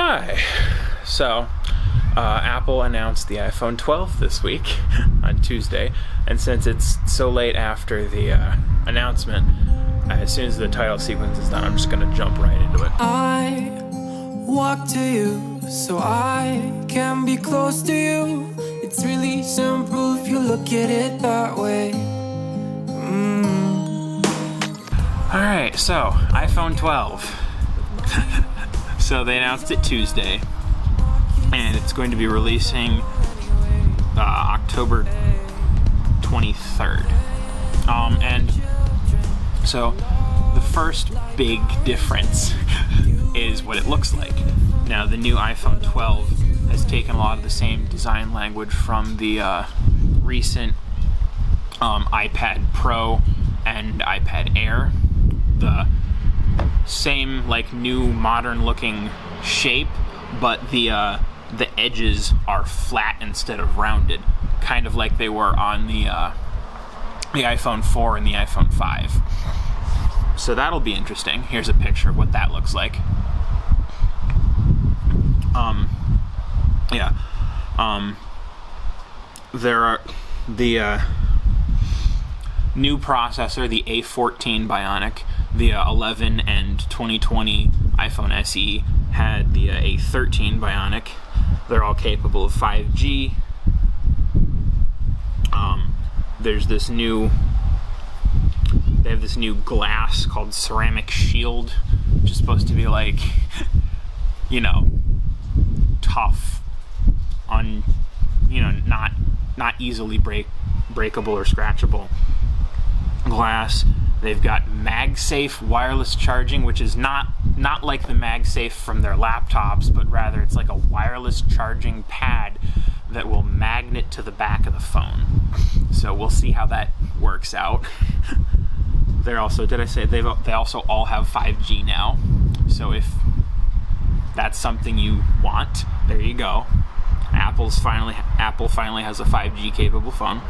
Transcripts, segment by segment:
Hi. So, Apple announced the iPhone 12 this week on Tuesday, and since it's so late after the announcement, as soon as the title sequence is done, I'm just going to jump right into it. I walk to you so I can be close to you. It's really simple if you look at it that way. Alright, so, iPhone 12. So they announced it Tuesday, and it's going to be releasing October 23rd. And so the first big difference is what it looks like. Now, the new iPhone 12 has taken a lot of the same design language from the recent iPad Pro and iPad Air. The same, new, modern-looking shape, but the edges are flat instead of rounded, kind of like they were on the iPhone 4 and the iPhone 5. So that'll be interesting. Here's a picture of what that looks like. There are the new processor, the A14 Bionic. The 11 and 2020 iPhone SE had the A13 Bionic. They're all capable of 5G. They have this new glass called Ceramic Shield, which is supposed to be tough, not easily breakable or scratchable glass. They've got MagSafe wireless charging, which is not like the MagSafe from their laptops, but rather it's like a wireless charging pad that will magnet to the back of the phone. So we'll see how that works out. They're also, they also all have 5G now. So if that's something you want, there you go. Apple finally has a 5G capable phone.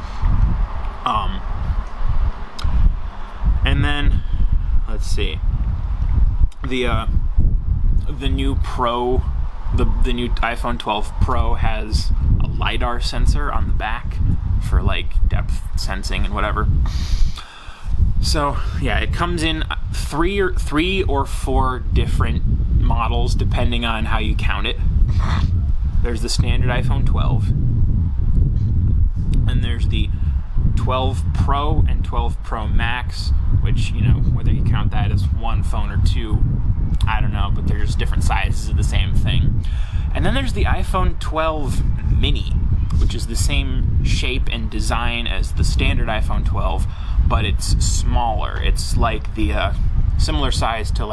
And then, let's see, the new Pro, the new iPhone 12 Pro has a LiDAR sensor on the back for depth sensing and whatever. So yeah, it comes in three or four different models depending on how you count it. There's the standard iPhone 12, and there's the 12 Pro and 12 Pro Max, which, whether you count that as one phone or two, I don't know, but they're just different sizes of the same thing. And then there's the iPhone 12 Mini, which is the same shape and design as the standard iPhone 12, but it's smaller. It's like the similar size to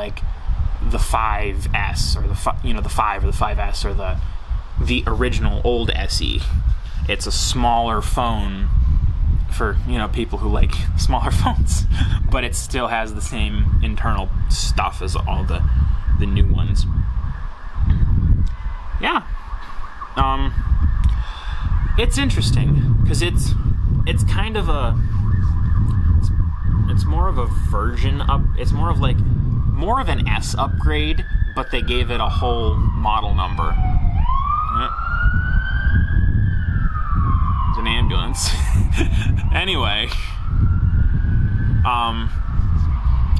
the 5S or the 5 or the 5S or the original old SE. It's a smaller phone for people who like smaller phones, but it still has the same internal stuff as all the new ones. Yeah, it's interesting because it's kind of it's more of a version up. It's more of an S upgrade, but they gave it a whole model number. An ambulance. Anyway,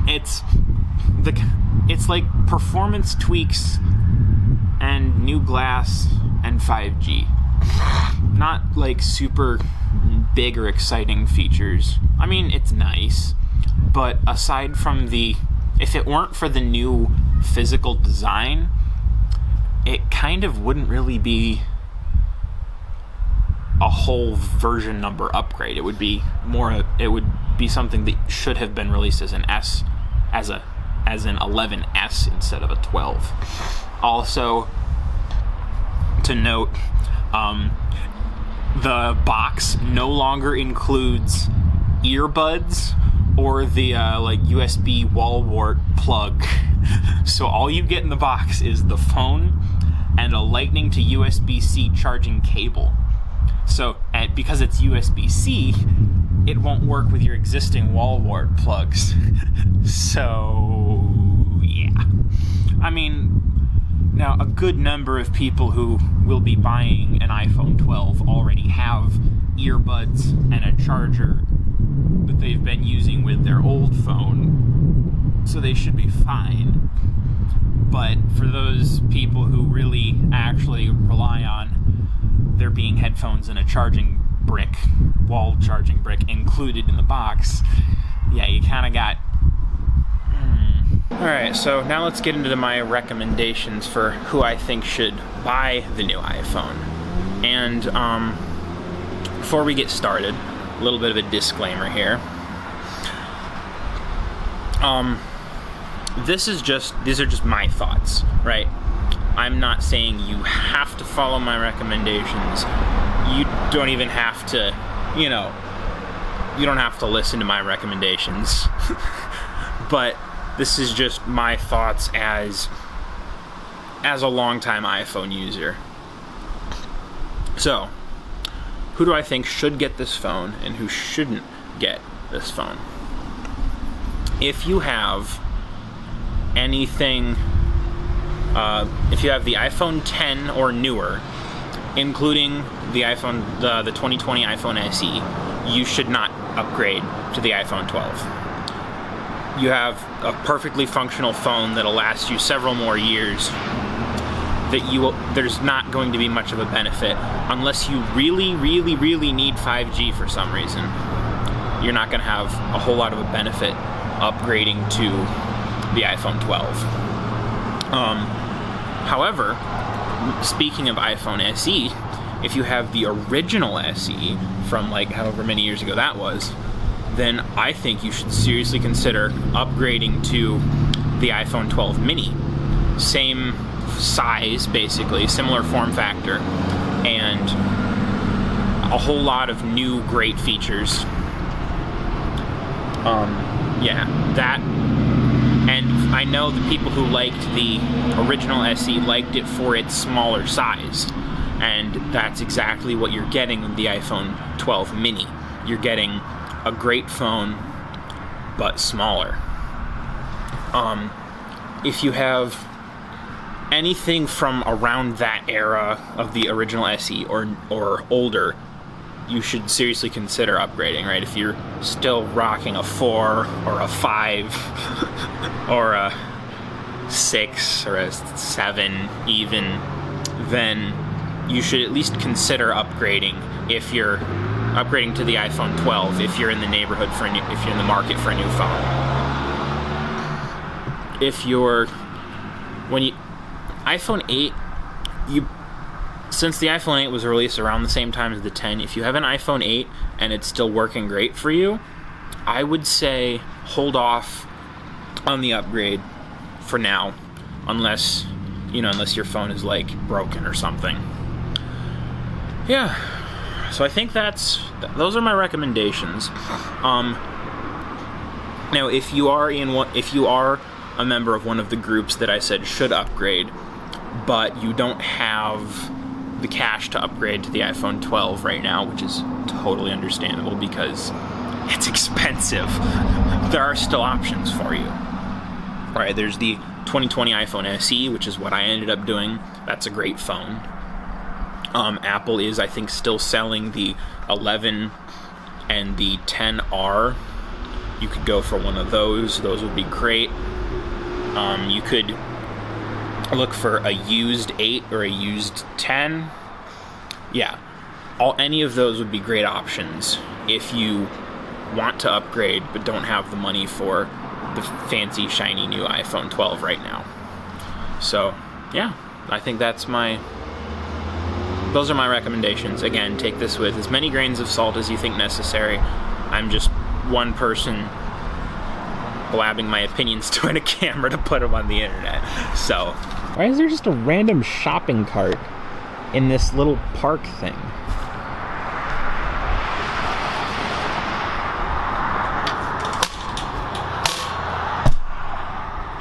it's like performance tweaks and new glass and 5G. Not super big or exciting features. I mean, it's nice, but aside from if it weren't for the new physical design, it kind of wouldn't really be a whole version number upgrade. It would be something that should have been released as an S, as an 11S instead of a 12. Also, to note, the box no longer includes earbuds or the USB wall wart plug. So all you get in the box is the phone and a Lightning to USB-C charging cable. So, because it's USB-C, it won't work with your existing wall wart plugs. So, yeah. I mean, Now, a good number of people who will be buying an iPhone 12 already have earbuds and a charger that they've been using with their old phone, so they should be fine. But for those people who really actually rely on there being headphones and a charging brick, wall charging brick included in the box, yeah, you kind of got... Alright, so now let's get into my recommendations for who I think should buy the new iPhone. And before we get started, a little bit of a disclaimer here. These are just my thoughts, right? I'm not saying you have to follow my recommendations. You don't even have to, you don't have to listen to my recommendations. But this is just my thoughts as a longtime iPhone user. So, who do I think should get this phone and who shouldn't get this phone? If you have anything, if you have the iPhone 10 or newer, including the 2020 iPhone SE, you should not upgrade to the iPhone 12. You have a perfectly functional phone that'll last you several more years. There's not going to be much of a benefit unless you really, really, really need 5G for some reason. You're not going to have a whole lot of a benefit upgrading to the iPhone 12. However, speaking of iPhone SE, if you have the original SE from like however many years ago that was, then I think you should seriously consider upgrading to the iPhone 12 mini. Same size, basically, similar form factor, and a whole lot of new great features. That, and I know the people who liked the original SE liked it for its smaller size, and that's exactly what you're getting with the iPhone 12 mini. You're getting a great phone, but smaller. If you have anything from around that era of the original SE or older, you should seriously consider upgrading, right? If you're still rocking a 4 or a 5 or a 6 or a 7 even, then you should at least consider upgrading if you're upgrading to the iPhone 12 if you're in the neighborhood if you're in the market for a new phone. iPhone 8, since the iPhone 8 was released around the same time as the 10, if you have an iPhone 8 and it's still working great for you, I would say hold off on the upgrade for now, unless your phone is like broken or something. Yeah. So I think those are my recommendations. Now, if you are a member of one of the groups that I said should upgrade, but you don't have the cash to upgrade to the iPhone 12 right now, which is totally understandable because it's expensive, there are still options for you. All right, there's the 2020 iPhone SE, which is what I ended up doing. That's a great phone. Apple is, I think, still selling the 11 and the 10R. You could go for one of those. Those would be great. You could look for a used 8 or a used 10. Yeah, any of those would be great options if you want to upgrade but don't have the money for the fancy, shiny new iPhone 12 right now. So, yeah, I think those are my recommendations. Again, take this with as many grains of salt as you think necessary. I'm just one person blabbing my opinions to a camera to put them on the internet. So, why is there just a random shopping cart in this little park thing?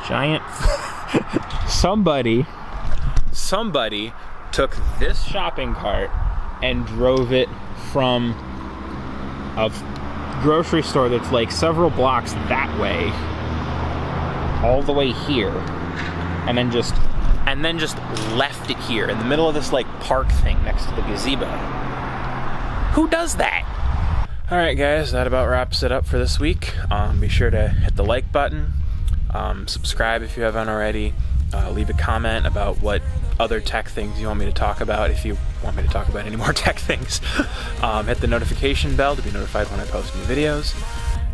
Giant. Somebody took this shopping cart and drove it from a grocery store that's like several blocks that way all the way here, and and then just left it here in the middle of this like park thing next to the gazebo. Who does that? All right, guys, that about wraps it up for this week. Be sure to hit the like button, subscribe if you haven't already, leave a comment about what other tech things you want me to talk about, if you want me to talk about any more tech things. Hit the notification bell to be notified when I post new videos,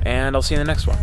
and I'll see you in the next one.